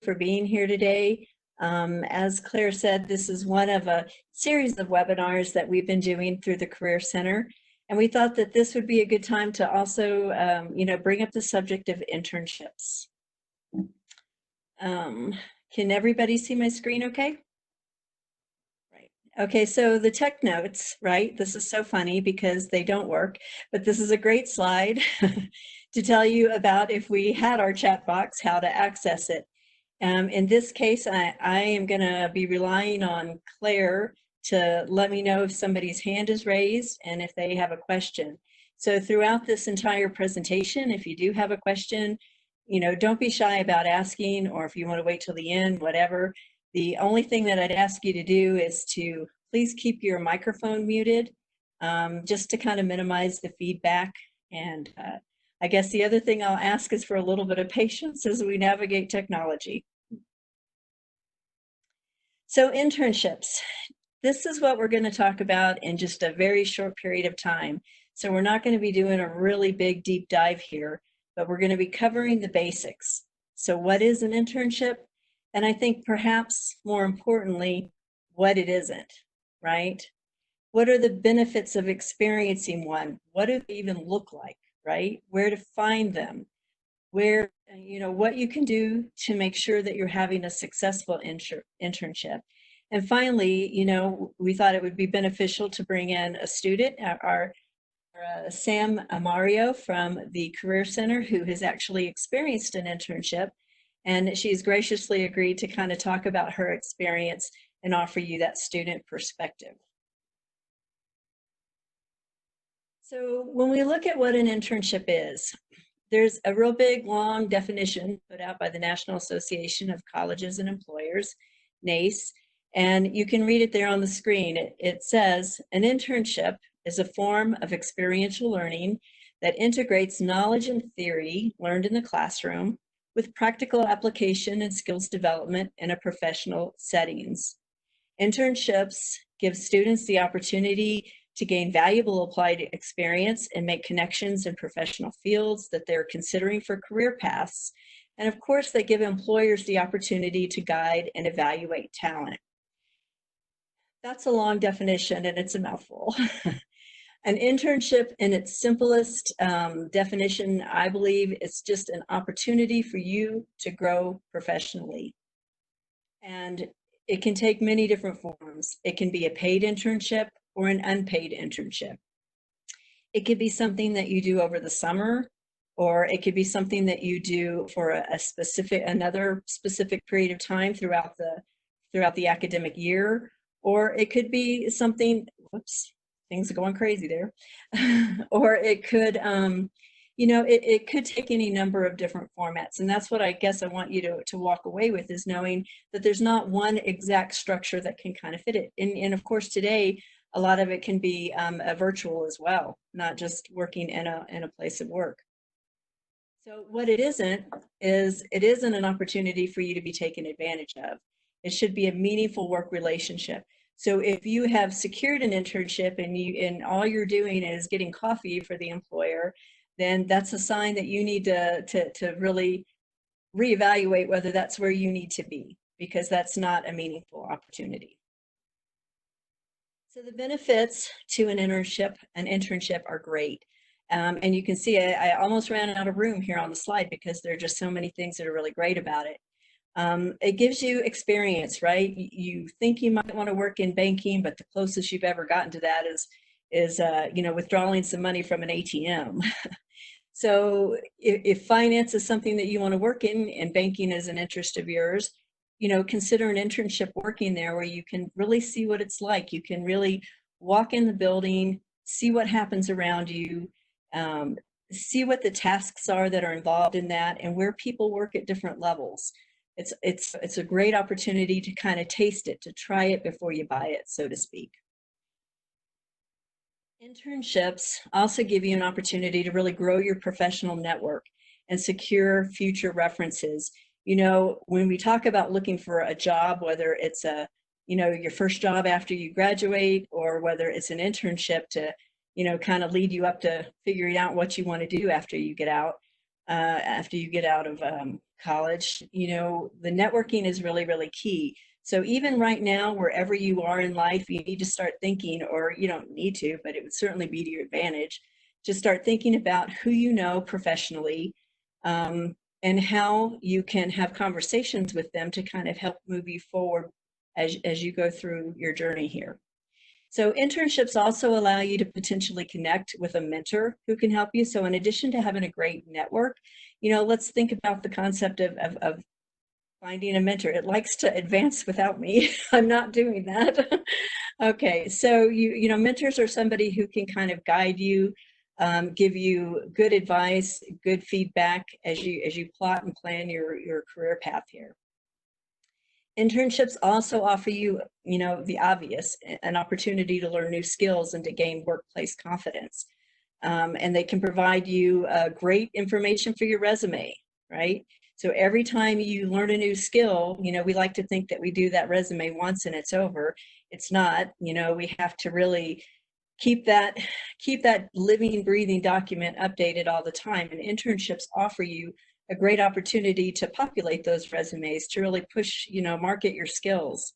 for being here today. As Claire said, this is one of a series of webinars that we've been doing through the Career Center. And we thought that this would be a good time to also, bring up the subject of internships. Can everybody see my screen okay? Right. Okay, so the tech notes, right? This is so funny because they don't work, but this is a great slide to tell you about, if we had our chat box, how to access it. In this case, I am going to be relying on Claire to let me know if somebody's hand is raised and if they have a question. So throughout this entire presentation, if you do have a question, don't be shy about asking, or if you want to wait till the end, whatever. The only thing that I'd ask you to do is to please keep your microphone muted, just to kind of minimize the feedback. And I guess the other thing I'll ask is for a little bit of patience as we navigate technology. So internships, this is what we're going to talk about in just a very short period of time. So we're not going to be doing a really big deep dive here, but we're going to be covering the basics. So what is an internship? And I think perhaps more importantly, what it isn't, right? What are the benefits of experiencing one? What do they even look like, right? Where to find them? Where, what you can do to make sure that you're having a successful internship. And finally, we thought it would be beneficial to bring in a student, our Sam Amario from the Career Center, who has actually experienced an internship. And she's graciously agreed to kind of talk about her experience and offer you that student perspective. So when we look at what an internship is, there's a real big, long definition put out by the National Association of Colleges and Employers, NACE, and you can read it there on the screen. It says, an internship is a form of experiential learning that integrates knowledge and theory learned in the classroom with practical application and skills development in a professional settings. Internships give students the opportunity to gain valuable applied experience and make connections in professional fields that they're considering for career paths. And of course, they give employers the opportunity to guide and evaluate talent. That's a long definition and it's a mouthful. An internship in its simplest definition, I believe, is just an opportunity for you to grow professionally. And it can take many different forms. It can be a paid internship or an unpaid internship. It could be something that you do over the summer, or it could be something that you do for another specific period of time throughout the academic year, or it could be something, whoops, things are going crazy there, or it could, it could take any number of different formats. And that's what I guess I want you to walk away with, is knowing that there's not one exact structure that can kind of fit it. And of course, today, a lot of it can be virtual as well, not just working in a place of work. So what it isn't is, it isn't an opportunity for you to be taken advantage of. It should be a meaningful work relationship. So if you have secured an internship and all you're doing is getting coffee for the employer, then that's a sign that you need to really reevaluate whether that's where you need to be, because that's not a meaningful opportunity. So the benefits to an internship are great. And you can see I almost ran out of room here on the slide because there are just so many things that are really great about it. It gives you experience, right? You think you might want to work in banking, but the closest you've ever gotten to that is withdrawing some money from an ATM. So if finance is something that you want to work in and banking is an interest of yours, consider an internship working there, where you can really see what it's like. You can really walk in the building, see what happens around you, see what the tasks are that are involved in that, and where people work at different levels. It's a great opportunity to kind of taste it, to try it before you buy it, so to speak. Internships also give you an opportunity to really grow your professional network and secure future references. When we talk about looking for a job, whether it's your first job after you graduate, or whether it's an internship to, kind of lead you up to figuring out what you want to do after you get out, after you get out of college. You know, the networking is really, really key. So even right now, wherever you are in life, you need to start thinking, or you don't need to, but it would certainly be to your advantage, to start thinking about who you know professionally, and how you can have conversations with them to kind of help move you forward as you go through your journey here. So internships also allow you to potentially connect with a mentor who can help you. So in addition to having a great network, you know, let's think about the concept of finding a mentor. It likes to advance without me. I'm not doing that. Okay, so you know, mentors are somebody who can kind of guide you, give you good advice, good feedback as you plot and plan your career path here. Internships also offer you, you know, the obvious, an opportunity to learn new skills and to gain workplace confidence. And they can provide you great information for your resume, right? So every time you learn a new skill, you know, we like to think that we do that resume once and it's over. It's not. You know, we have to really keep that living, breathing document updated all the time. And internships offer you a great opportunity to populate those resumes, to really push, you know, market your skills.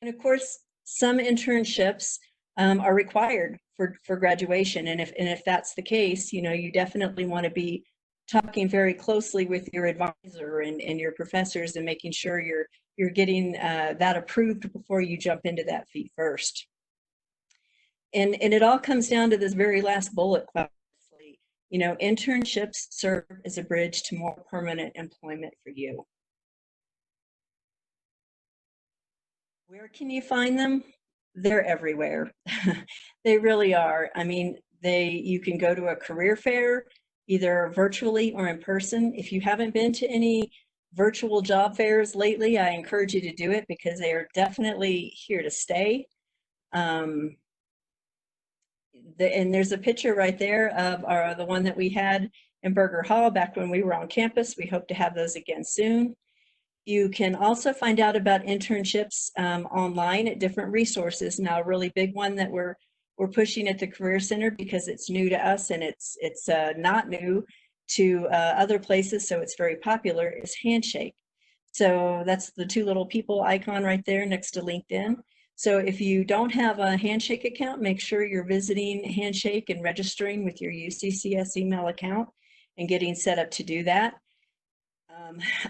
And of course, some internships are required for graduation. And if that's the case, you know, you definitely want to be talking very closely with your advisor and your professors, and making sure you're getting that approved before you jump into that feet first. And it all comes down to this very last bullet. You know, internships serve as a bridge to more permanent employment for you. Where can you find them? They're everywhere. They really are. I mean, you can go to a career fair, either virtually or in person. If you haven't been to any virtual job fairs lately, I encourage you to do it, because they are definitely here to stay. And there's a picture right there of the one that we had in Burger Hall back when we were on campus. We hope to have those again soon. You can also find out about internships online at different resources. Now, a really big one that we're pushing at the Career Center, because it's new to us and it's not new to other places, so it's very popular, is Handshake. So that's the two little people icon right there next to LinkedIn. So if you don't have a Handshake account, make sure you're visiting Handshake and registering with your UCCS email account and getting set up to do that.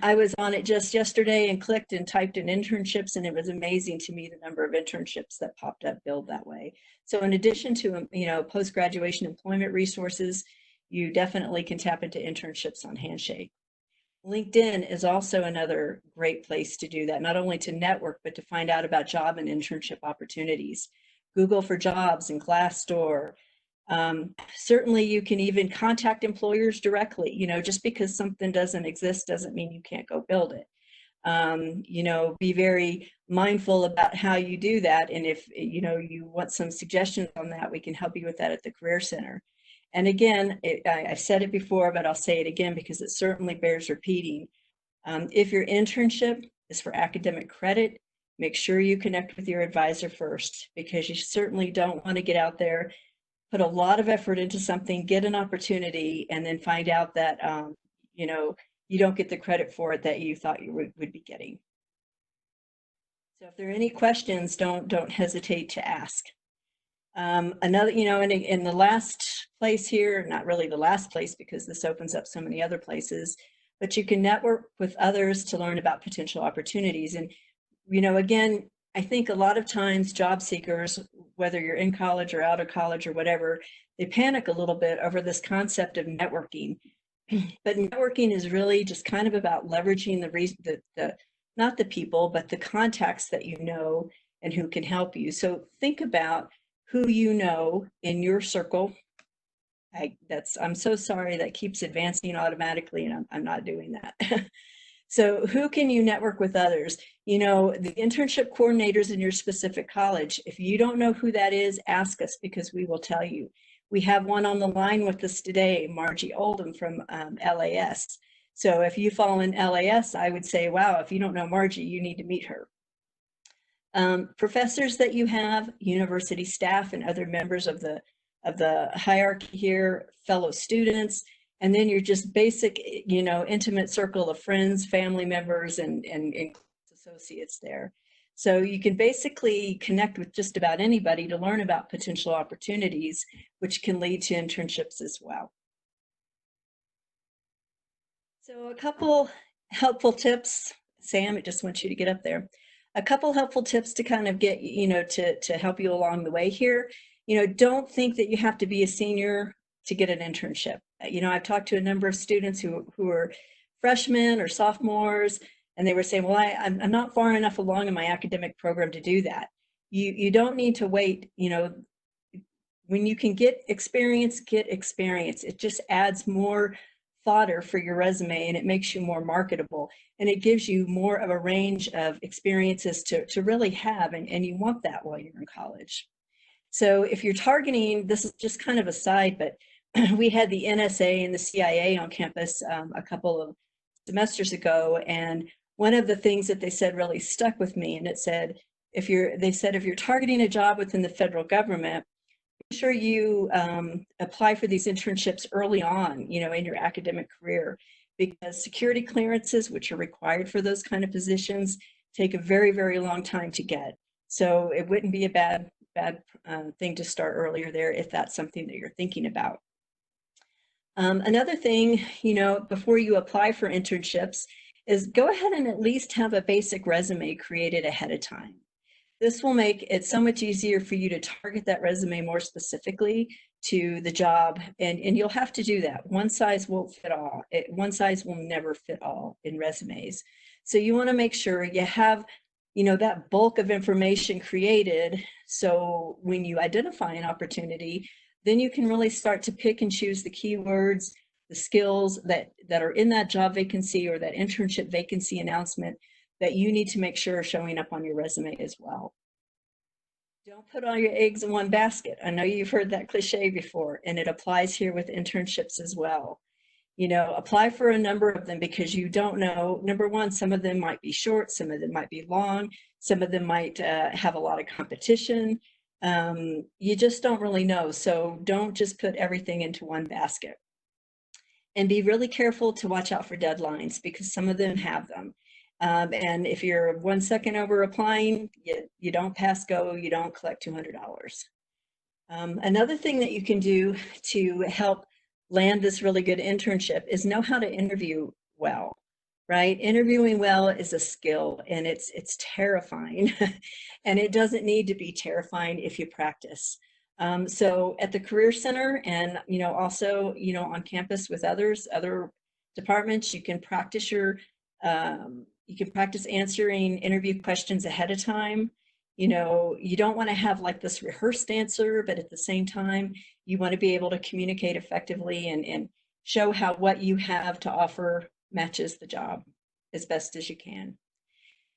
I was on it just yesterday and clicked and typed in internships, and it was amazing to me the number of internships that popped up billed that way. So in addition to, you know, post-graduation employment resources, you definitely can tap into internships on Handshake. LinkedIn is also another great place to do that, not only to network, but to find out about job and internship opportunities. Google for Jobs and Glassdoor. Certainly you can even contact employers directly. You know, just because something doesn't exist doesn't mean you can't go build it. You know, be very mindful about how you do that. And if, you know, you want some suggestions on that, we can help you with that at the Career Center. And again, I've said it before, but I'll say it again because it certainly bears repeating. If your internship is for academic credit, make sure you connect with your advisor first, because you certainly don't want to get out there, put a lot of effort into something, get an opportunity, and then find out that, you know, you don't get the credit for it that you thought you would be getting. So if there are any questions, don't hesitate to ask. Another, you know, in the last place here, not really the last place because this opens up so many other places, but you can network with others to learn about potential opportunities. And, you know, again, I think a lot of times job seekers, whether you're in college or out of college or whatever, they panic a little bit over this concept of networking. But networking is really just kind of about leveraging the not the people, but the contacts that you know and who can help you. So think about who you know in your circle. I'm so sorry, that keeps advancing automatically, and I'm not doing that. So who can you network with others? You know, the internship coordinators in your specific college. If you don't know who that is, ask us, because we will tell you. We have one on the line with us today, Margie Oldham from LAS. So if you fall in LAS, I would say, wow, if you don't know Margie, you need to meet her. Professors that you have, university staff, and other members of the hierarchy here, fellow students, and then your just basic, intimate circle of friends, family members, and associates there. So you can basically connect with just about anybody to learn about potential opportunities, which can lead to internships as well. So a couple helpful tips. Sam, I just want you to get up there. A couple helpful tips to kind of get, to help you along the way here. Don't think that you have to be a senior to get an internship. I've talked to a number of students who are freshmen or sophomores, and they were saying, well, I'm not far enough along in my academic program to do that. You don't need to wait. When you can get experience, get experience. It just adds more fodder for your resume, and it makes you more marketable, and it gives you more of a range of experiences to really have, and you want that while you're in college. So if you're targeting, this is just kind of a side, but we had the NSA and the CIA on campus a couple of semesters ago, and one of the things that they said really stuck with me, and it said, if you're targeting a job within the federal government, make sure you apply for these internships early on, in your academic career, because security clearances, which are required for those kind of positions, take a very, very long time to get. So it wouldn't be a bad thing to start earlier there if that's something that you're thinking about. Another thing, before you apply for internships, is go ahead and at least have a basic resume created ahead of time. This will make it so much easier for you to target that resume more specifically to the job, and you'll have to do that. One size won't fit all. One size will never fit all in resumes. So you want to make sure you have, that bulk of information created, so when you identify an opportunity, then you can really start to pick and choose the keywords, the skills that are in that job vacancy or that internship vacancy announcement that you need to make sure are showing up on your resume as well. Don't put all your eggs in one basket. I know you've heard that cliche before, and it applies here with internships as well. Apply for a number of them, because you don't know, number one, some of them might be short, some of them might be long, some of them might have a lot of competition. You just don't really know. So don't just put everything into one basket. And be really careful to watch out for deadlines, because some of them have them. And if you're 1 second over applying, you don't pass go, you don't collect $200. Another thing that you can do to help land this really good internship is know how to interview well, right? Interviewing well is a skill, and it's terrifying, and it doesn't need to be terrifying if you practice. So at the Career Center, and also on campus with other departments, you can practice answering interview questions ahead of time. You don't want to have like this rehearsed answer, but at the same time, you want to be able to communicate effectively and show how what you have to offer matches the job as best as you can.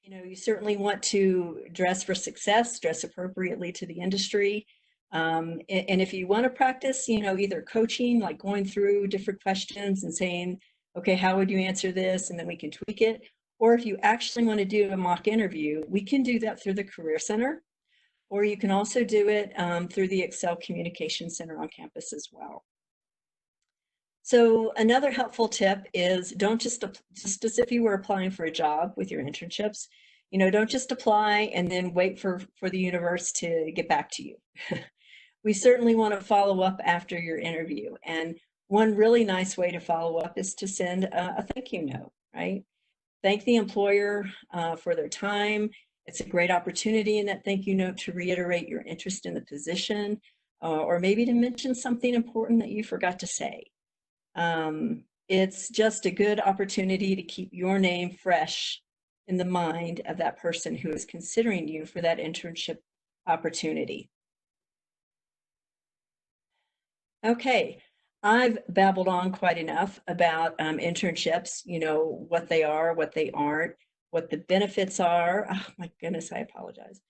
You certainly want to dress for success, dress appropriately to the industry. And if you want to practice, either coaching, like going through different questions and saying, okay, how would you answer this? And then we can tweak it. Or if you actually want to do a mock interview, we can do that through the Career Center, or you can also do it through the Excel Communication Center on campus as well. So another helpful tip is don't just as if you were applying for a job with your internships, don't just apply and then wait for the universe to get back to you. We certainly want to follow up after your interview. And one really nice way to follow up is to send a thank you note, right? Thank the employer for their time. It's a great opportunity in that thank you note to reiterate your interest in the position, or maybe to mention something important that you forgot to say. It's just a good opportunity to keep your name fresh in the mind of that person who is considering you for that internship opportunity. Okay. I've babbled on quite enough about internships, what they are, what they aren't, what the benefits are. Oh my goodness, I apologize.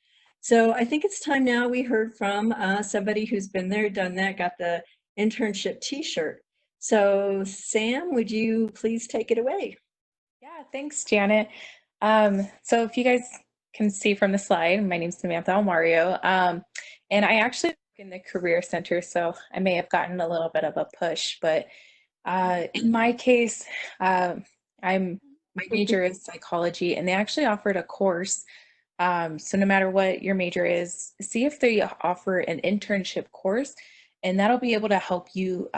So I think it's time now we heard from somebody who's been there, done that, got the internship t-shirt. So Sam, would you please take it away? Yeah, thanks, Janet. So if you guys can see from the slide, my name's Samantha Almario, and I actually work in the Career Center, so I may have gotten a little bit of a push, but In my case, my major is psychology, and they actually offered a course. So no matter what your major is, see if they offer an internship course, and that'll be able to help you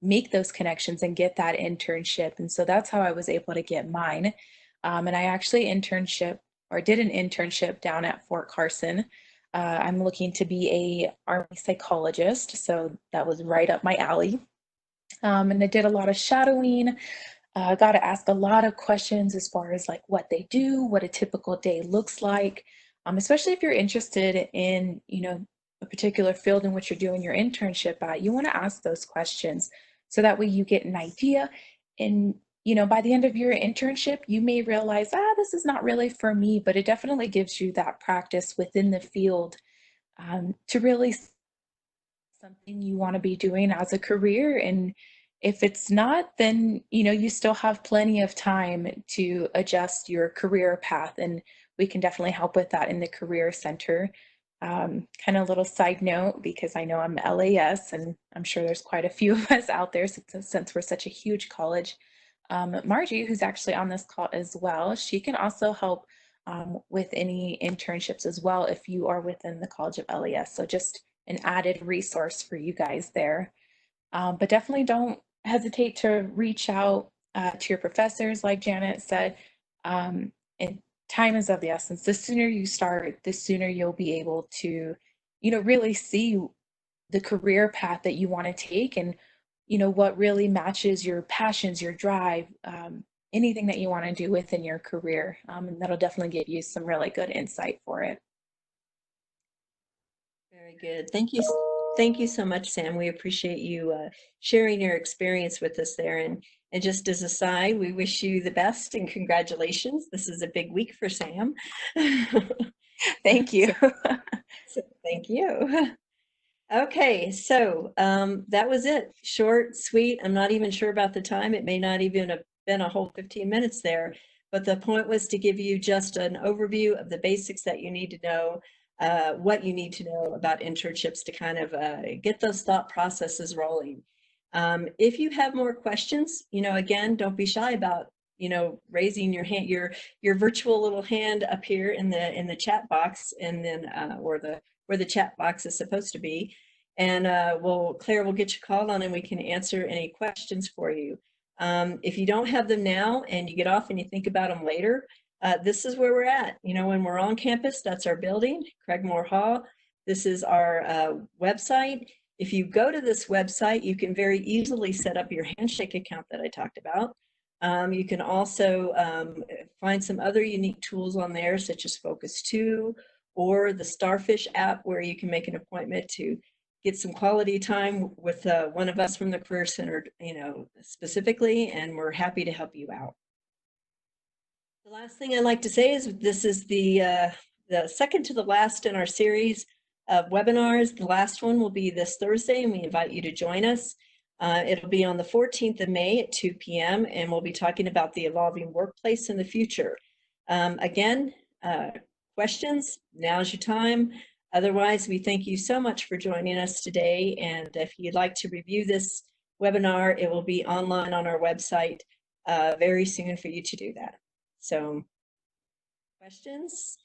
make those connections and get that internship. And so that's how I was able to get mine. And I actually did an internship down at Fort Carson. I'm looking to be a Army psychologist, so that was right up my alley. And I did a lot of shadowing. Got to ask a lot of questions as far as like what they do, what a typical day looks like, especially if you're interested in, a particular field in which you're doing your internship at. You want to ask those questions so that way you get an idea. And, by the end of your internship, you may realize, this is not really for me, but it definitely gives you that practice within the field to really something you want to be doing as a career. And if it's not, then you still have plenty of time to adjust your career path, and we can definitely help with that in the career center. Kind of a little side note, because I know I'm LAS and I'm sure there's quite a few of us out there since we're such a huge college. Margie, who's actually on this call as well, she can also help with any internships as well if you are within the College of LAS. So just an added resource for you guys there. But definitely don't hesitate to reach out to your professors, like Janet said. And time is of the essence. The sooner you start, the sooner you'll be able to, really see the career path that you want to take, and, what really matches your passions, your drive, anything that you want to do within your career. And that'll definitely give you some really good insight for it. Very good. Thank you. Thank you so much, Sam. We appreciate you sharing your experience with us there. And just as a side, we wish you the best and congratulations. This is a big week for Sam. Thank you. Thank you. Okay, so that was it. Short, sweet. I'm not even sure about the time. It may not even have been a whole 15 minutes there, but the point was to give you just an overview of the basics that you need to know, what you need to know about internships to kind of get those thought processes rolling. If you have more questions, again, don't be shy about, raising your hand, your virtual little hand up here in the chat box, and then or where the chat box is supposed to be. And Claire will get you called on and we can answer any questions for you. If you don't have them now and you get off and you think about them later, this is where we're at. When we're on campus, that's our building, Craig Moore Hall. This is our website. If you go to this website, you can very easily set up your Handshake account that I talked about. You can also find some other unique tools on there, such as Focus 2 or the Starfish app, where you can make an appointment to get some quality time with one of us from the Career Center, specifically, and we're happy to help you out. The last thing I'd like to say is this is the second to the last in our series of webinars. The last one will be this Thursday, and we invite you to join us. It'll be on the 14th of May at 2 p.m., and we'll be talking about the evolving workplace in the future. Again, questions, now's your time. Otherwise, we thank you so much for joining us today. And if you'd like to review this webinar, it will be online on our website very soon for you to do that. So, questions?